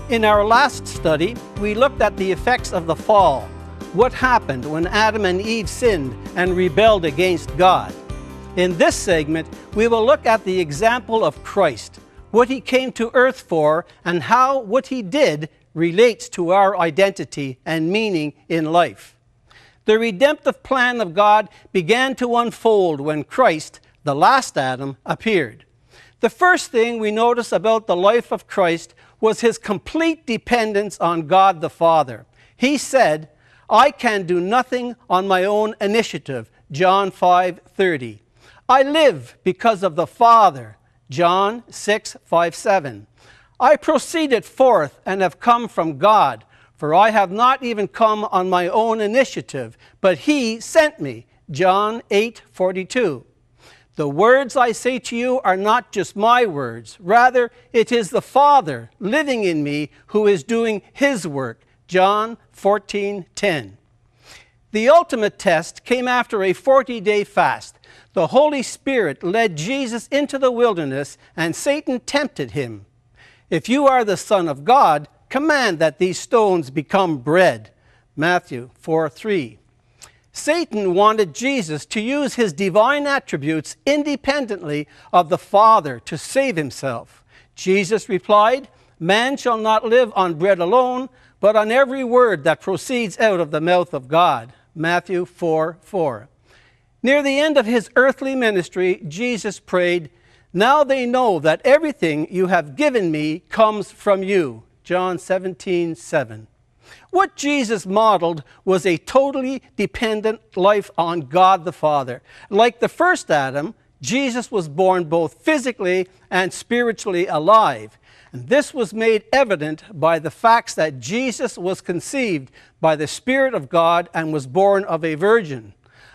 In our last study, we looked at the effects of the fall. What happened when Adam and Eve sinned and rebelled against God? In this segment, we will look at the example of Christ, what he came to earth for, and how what he did relates to our identity and meaning in life. The redemptive plan of God began to unfold when Christ, the last Adam, appeared. The first thing we notice about the life of Christ was his complete dependence on God the Father. He said, "I can do nothing on my own initiative," John 5:30. "I live because of the Father," John 6:5-7. "I proceeded forth and have come from God, for I have not even come on my own initiative, but he sent me," John 8:42. "The words I say to you are not just my words. Rather, it is the Father living in me who is doing his work." John 14:10. The ultimate test came after a 40-day fast. The Holy Spirit led Jesus into the wilderness, and Satan tempted him. "If you are the Son of God, command that these stones become bread." Matthew 4:3. Satan wanted Jesus to use his divine attributes independently of the Father to save himself. Jesus replied, "Man shall not live on bread alone, but on every word that proceeds out of the mouth of God." Matthew 4:4. Near the end of his earthly ministry, Jesus prayed, "Now they know that everything you have given me comes from you." John 17:7. What Jesus modeled was a totally dependent life on God the Father. Like the first Adam, Jesus was born both physically and spiritually alive. And this was made evident by the facts that Jesus was conceived by the Spirit of God and was born of a virgin.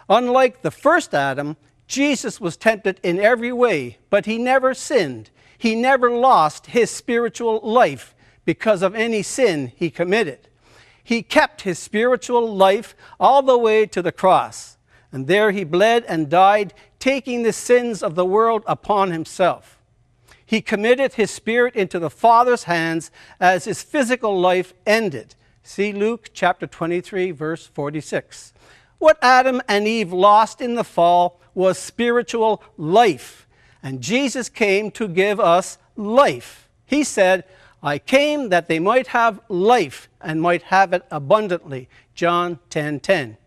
Unlike the first Adam, Jesus was tempted in every way, but he never sinned. He never lost his spiritual life because of any sin he committed. He kept his spiritual life all the way to the cross, and there he bled and died, taking the sins of the world upon himself. He committed his spirit into the Father's hands as his physical life ended. See Luke chapter 23, verse 46. What Adam and Eve lost in the fall was spiritual life, and Jesus came to give us life. He said, "I came that they might have life and might have it abundantly." John 10:10.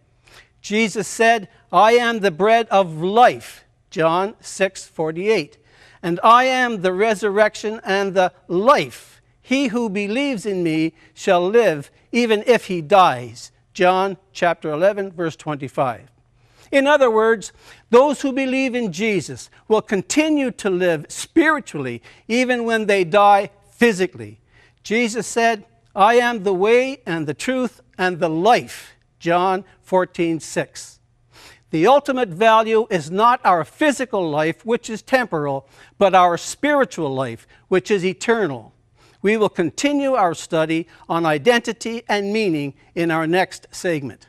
Jesus said, "I am the bread of life." John 6:48. "And I am the resurrection and the life. He who believes in me shall live even if he dies." John chapter 11, verse 25. In other words, those who believe in Jesus will continue to live spiritually even when they die physically. Jesus said, "I am the way and the truth and the life." John 14:6. The ultimate value is not our physical life, which is temporal, but our spiritual life, which is eternal. We will continue our study on identity and meaning in our next segment.